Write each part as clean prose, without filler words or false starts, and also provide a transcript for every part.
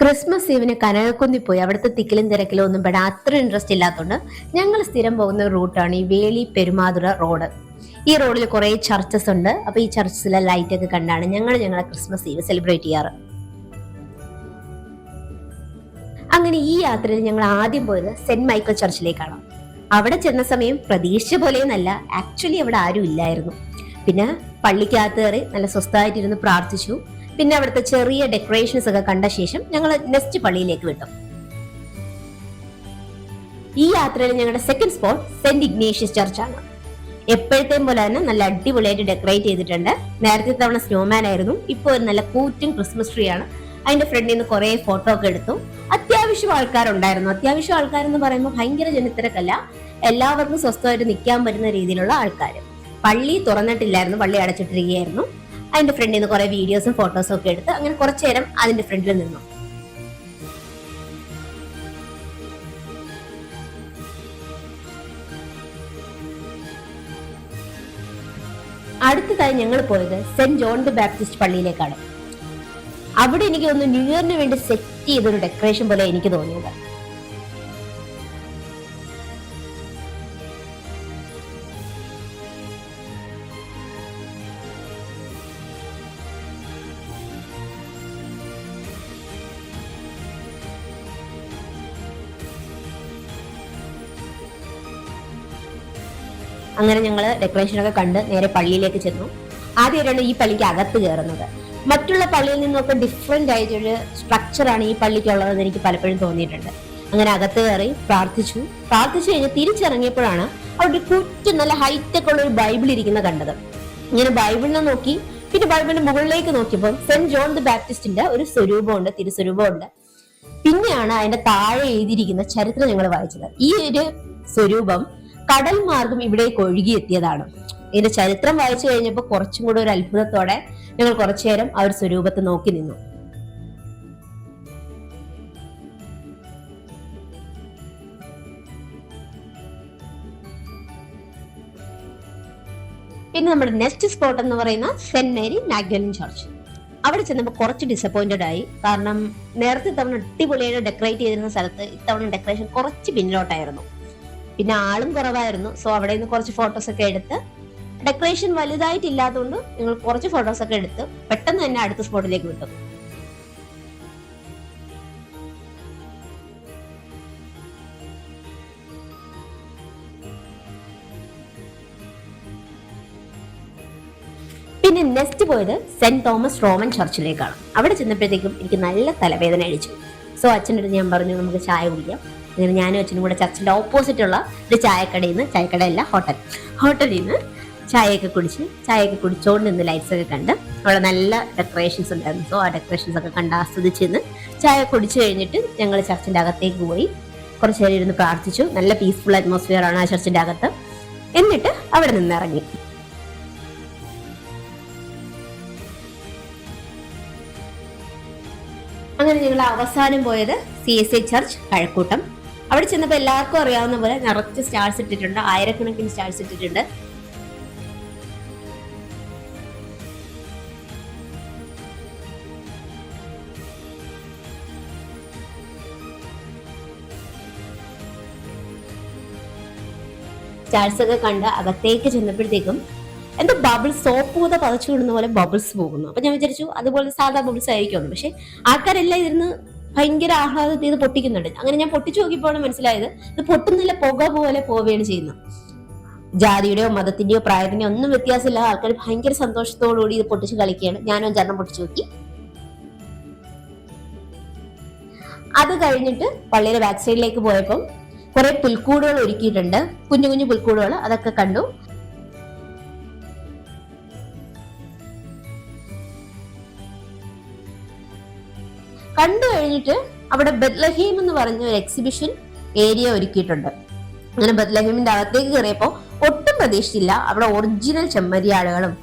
Christmas ഈവിന് കനകക്കുന്നി പോയി അവിടുത്തെ തിക്കിലും തിരക്കിലും ഒന്നും പെടാൻ അത്ര ഇൻട്രസ്റ്റ് ഇല്ലാത്തതുകൊണ്ട് ഞങ്ങൾ സ്ഥിരം പോകുന്ന റൂട്ടാണ് ഈ വേളി പെരുമാതുറ റോഡ്. ഈ റോഡിൽ കുറെ ചർച്ചസ് ഉണ്ട്. അപ്പൊ ഈ ചർച്ചസിലെ ലൈറ്റ് ഒക്കെ കണ്ടാണ് ഞങ്ങളെ ക്രിസ്മസ് ഈവ് സെലിബ്രേറ്റ് ചെയ്യാറ്. അങ്ങനെ ഈ യാത്രയിൽ ഞങ്ങൾ ആദ്യം പോയത് സെന്റ് മൈക്കിൾ ചർച്ചിലേക്കാണ്. അവിടെ ചെന്ന സമയം പ്രതീക്ഷിച്ച പോലെയെന്നല്ല, ആക്ച്വലി അവിടെ ആരും ഇല്ലായിരുന്നു. പിന്നെ പള്ളിക്കകത്ത് കയറി നല്ല സ്വസ്ഥമായിട്ടിരുന്ന് പ്രാർത്ഥിച്ചു. പിന്നെ അവിടുത്തെ ചെറിയ ഡെക്കറേഷൻസ് ഒക്കെ കണ്ട ശേഷം ഞങ്ങൾ നെക്സ്റ്റ് പള്ളിയിലേക്ക് വിട്ടു. ഈ യാത്രയിൽ ഞങ്ങളുടെ സെക്കൻഡ് സ്പോട്ട് സെന്റ് ഇഗ്നേഷ്യസ് ചർച്ചാണ്. എപ്പോഴത്തെയും പോലെ തന്നെ നല്ല അടിപൊളിയായിട്ട് ഡെക്കറേറ്റ് ചെയ്തിട്ടുണ്ട്. നേരത്തെ തവണ സ്നോമാൻ ആയിരുന്നു, ഇപ്പോൾ ഒരു നല്ല കൂറ്റും ക്രിസ്മസ് ട്രീ ആണ്. അതിന്റെ ഫ്രണ്ടിൽ നിന്ന് കുറെ ഫോട്ടോ ഒക്കെ എടുത്തു. അത്യാവശ്യം ആൾക്കാരുണ്ടായിരുന്നു. അത്യാവശ്യം ആൾക്കാരെന്ന് പറയുമ്പോൾ ഭയങ്കര ജനത്തിരക്കല്ല, എല്ലാവർക്കും സ്വസ്ഥമായിട്ട് നിൽക്കാൻ പറ്റുന്ന രീതിയിലുള്ള ആൾക്കാർ. പള്ളി തുറന്നിട്ടില്ലായിരുന്നു, പള്ളി അടച്ചിട്ടിരിക്കുകയായിരുന്നു. അതിന്റെ ഫ്രണ്ടിൽ നിന്ന് കുറെ വീഡിയോസും ഫോട്ടോസും ഒക്കെ എടുത്ത് അങ്ങനെ കുറച്ചു നേരം അതിന്റെ ഫ്രണ്ടിൽ നിന്നു. അടുത്തതായി ഞങ്ങൾ പോയത് സെന്റ് ജോൺ ദി ബാപ്റ്റിസ്റ്റ് പള്ളിയിലേക്കാണ്. അവിടെ എനിക്ക് ഒന്ന് ന്യൂ ഇയറിന് വേണ്ടി സെറ്റ് ചെയ്തൊരു ഡെക്കറേഷൻ പോലെ എനിക്ക് തോന്നിയത്. അങ്ങനെ ഞങ്ങൾ ഡെക്കറേഷനൊക്കെ കണ്ട് നേരെ പള്ളിയിലേക്ക് ചെന്നു. ആദ്യമായിട്ടാണ് ഈ പള്ളിക്ക് അകത്ത് കയറുന്നത്. മറ്റുള്ള പള്ളിയിൽ നിന്നൊക്കെ ഡിഫറെന്റ് ആയിട്ടൊരു സ്ട്രക്ചറാണ് ഈ പള്ളിക്കുള്ളതെന്ന് എനിക്ക് പലപ്പോഴും തോന്നിയിട്ടുണ്ട്. അങ്ങനെ അകത്ത് കയറി പ്രാർത്ഥിച്ചു കഴിഞ്ഞ് തിരിച്ചിറങ്ങിയപ്പോഴാണ് അവിടെ കുറ്റം നല്ല ഹൈറ്റൊക്കെ ഉള്ള ഒരു ബൈബിൾ ഇരിക്കുന്ന കണ്ടത്. ഇങ്ങനെ ബൈബിളിനെ നോക്കി, പിന്നെ ബൈബിളിന്റെ മുകളിലേക്ക് നോക്കിയപ്പോൾ സെന്റ് ജോൺ ദി ബാപ്റ്റിസ്റ്റിന്റെ ഒരു സ്വരൂപമുണ്ട്, തിരുസ്വരൂപമുണ്ട്. പിന്നെയാണ് അതിന്റെ താഴെ എഴുതിയിരിക്കുന്ന ചരിത്രം ഞങ്ങൾ വായിച്ചത്. ഈ ഒരു സ്വരൂപം കടൽ മാർഗം ഇവിടേക്ക് ഒഴുകിയെത്തിയതാണ്. ഇതിന്റെ ചരിത്രം വായിച്ചു കഴിഞ്ഞപ്പോൾ കുറച്ചും കൂടെ ഒരു അത്ഭുതത്തോടെ ഞങ്ങൾ കുറച്ചു നേരം ആ ഒരു സ്വരൂപത്തെ നോക്കി നിന്നു. പിന്നെ നമ്മുടെ നെക്സ്റ്റ് സ്പോട്ട് എന്ന് പറയുന്ന സെന്റ് മേരി മാഗ്ഡലിൻ ചർച്ച്. അവിടെ ചെന്നപ്പോൾ കുറച്ച് ഡിസപ്പോയിന്റഡ് ആയി. കാരണം നേരത്തെ തവണ അടിപൊളിയായിട്ട് ഡെക്കറേറ്റ് ചെയ്തിരുന്ന സ്ഥലത്ത് ഇത്തവണ ഡെക്കറേഷൻ കുറച്ച് പിന്നിലോട്ടായിരുന്നു. പിന്നെ ആളും കുറവായിരുന്നു. സോ അവിടെ നിന്ന് കുറച്ച് ഫോട്ടോസ് ഒക്കെ എടുത്ത്, ഡെക്കറേഷൻ വലുതായിട്ടില്ലാത്തതുകൊണ്ട് ഞങ്ങൾ കുറച്ച് ഫോട്ടോസ് ഒക്കെ എടുത്ത് പെട്ടെന്ന് തന്നെ അടുത്ത സ്പോട്ടിലേക്ക് വിട്ടു. പിന്നെ നെക്സ്റ്റ് പോയത് സെന്റ് തോമസ് റോമൻ ചർച്ചിലേക്കാണ്. അവിടെ ചെന്നപ്പോഴത്തേക്കും എനിക്ക് നല്ല തലവേദന അടിച്ചു. സോ അച്ഛൻ്റെ അടുത്ത് ഞാൻ പറഞ്ഞു നമുക്ക് ചായ കുടിക്കാം. അങ്ങനെ ഞാനും അച്ഛനും കൂടെ ചർച്ചിന്റെ ഓപ്പോസിറ്റ് ഉള്ള ഒരു ചായക്കടയല്ല ഹോട്ടലിൽ നിന്ന് ചായയൊക്കെ കുടിച്ചോണ്ട് നിന്ന് ലൈറ്റ്സ് ഒക്കെ കണ്ട് അവിടെ നല്ല ഡെക്കറേഷൻസ് ഉണ്ടായിരുന്നു. സോ ആ ഡെക്കറേഷൻസ് ഒക്കെ കണ്ട് ആസ്വദിച്ചിരുന്ന് ചായ കുടിച്ചു കഴിഞ്ഞിട്ട് ഞങ്ങൾ ചർച്ചിന്റെ അകത്തേക്ക് പോയി കുറച്ചു നേരം ഇരുന്ന് പ്രാർത്ഥിച്ചു. നല്ല പീസ്ഫുൾ അറ്റ്മോസ്ഫിയർ ആണ് ആ ചർച്ചിന്റെ അകത്ത്. എന്നിട്ട് അവിടെ നിന്ന് ഇറങ്ങി. അങ്ങനെ ഞങ്ങൾ അവസാനം പോയത് CSA ചർച്ച് കഴക്കൂട്ടം. അവിടെ ചെന്നപ്പോൾ എല്ലാവർക്കും അറിയാവുന്ന പോലെ നിറച്ച് സ്റ്റാർസ് ഇട്ടിട്ടുണ്ട്, ആയിരക്കണക്കിന് സ്റ്റാർസ് ഇട്ടിട്ടുണ്ട്. സ്റ്റാർസ് ഒക്കെ കണ്ട് അകത്തേക്ക് ചെന്നപ്പോഴത്തേക്കും എന്റെ ബബിൾസ് സോപ്പ് കൂത പതച്ചു വിടുന്ന പോലെ ബബിൾസ് പോകുന്നു. അപ്പൊ ഞാൻ വിചാരിച്ചു അതുപോലെ സാധാ ബബിൾസ് ആയിരിക്കുമെന്ന്. പക്ഷെ ആൾക്കാരെല്ലാം ഇരുന്ന് ഭയങ്കര ആഹ്ലാദത്തിൽ ഇത് പൊട്ടിക്കുന്നുണ്ട്. അങ്ങനെ ഞാൻ പൊട്ടിച്ചു നോക്കിയപ്പോഴാണ് മനസ്സിലായത് ഇത് പൊട്ടുന്നില്ല, പുക പോലെ പോവുകയാണ് ചെയ്യുന്നത്. ജാതിയുടെയോ മതത്തിന്റെയോ പ്രായത്തിന്റെയോ ഒന്നും വ്യത്യാസമില്ല. ആൾക്കാർ ഭയങ്കര സന്തോഷത്തോടുകൂടി ഇത് പൊട്ടിച്ച് കളിക്കുകയാണ്. ഞാനും 5 പൊട്ടിച്ചു നോക്കി. അത് കഴിഞ്ഞിട്ട് പള്ളിയുടെ ബാക്ക് സൈഡിലേക്ക് പോയപ്പോൾ കുറെ പുൽക്കൂടുകൾ ഒരുക്കിയിട്ടുണ്ട്, കുഞ്ഞു കുഞ്ഞു പുൽക്കൂടുകൾ. അതൊക്കെ കണ്ടു. കഴിഞ്ഞിട്ട് അവിടെ ബെത്ലഹേം എന്ന് പറഞ്ഞ ഒരു എക്സിബിഷൻ ഏരിയ ഒരുക്കിയിട്ടുണ്ട്. അങ്ങനെ ബെത്ലഹേമിന്റെ അകത്തേക്ക് കയറിയപ്പോൾ ഒട്ടും പ്രതീക്ഷിച്ചില്ല, അവിടെ ഒറിജിനൽ ചെമ്മരിയാടുകളും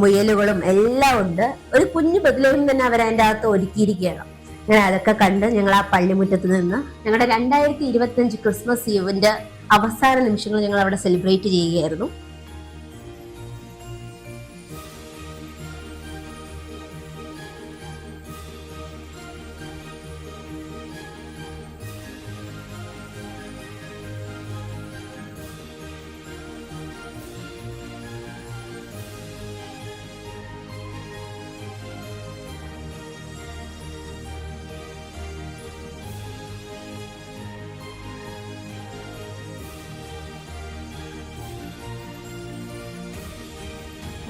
മുയലുകളും എല്ലാം ഉണ്ട്. ഒരു കുഞ്ഞു ബെത്ലഹേം തന്നെ അവർ അതിൻ്റെ അകത്ത് ഒരുക്കിയിരിക്കുകയാണ്. അങ്ങനെ അതൊക്കെ കണ്ട് ഞങ്ങൾ ആ പള്ളിമുറ്റത്ത് നിന്ന് ഞങ്ങളുടെ 2025 ക്രിസ്മസ് ഈവിന്റെ അവസാന നിമിഷങ്ങൾ ഞങ്ങൾ അവിടെ സെലിബ്രേറ്റ് ചെയ്യുകയായിരുന്നു.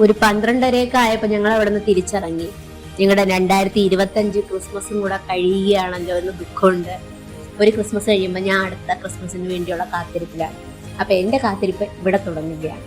ഒരു 12:30 ആയപ്പോൾ ഞങ്ങൾ അവിടെ നിന്ന് തിരിച്ചിറങ്ങി. ഞങ്ങളുടെ 2025 ക്രിസ്മസും കൂടെ കഴിയുകയാണല്ലോ എന്ന് ദുഃഖമുണ്ട്. ഒരു ക്രിസ്മസ് കഴിയുമ്പോൾ ഞാൻ അടുത്ത ക്രിസ്മസിന് വേണ്ടിയുള്ള കാത്തിരിപ്പിലാണ്. അപ്പൊ എന്റെ കാത്തിരിപ്പ് ഇവിടെ തുടങ്ങുകയാണ്.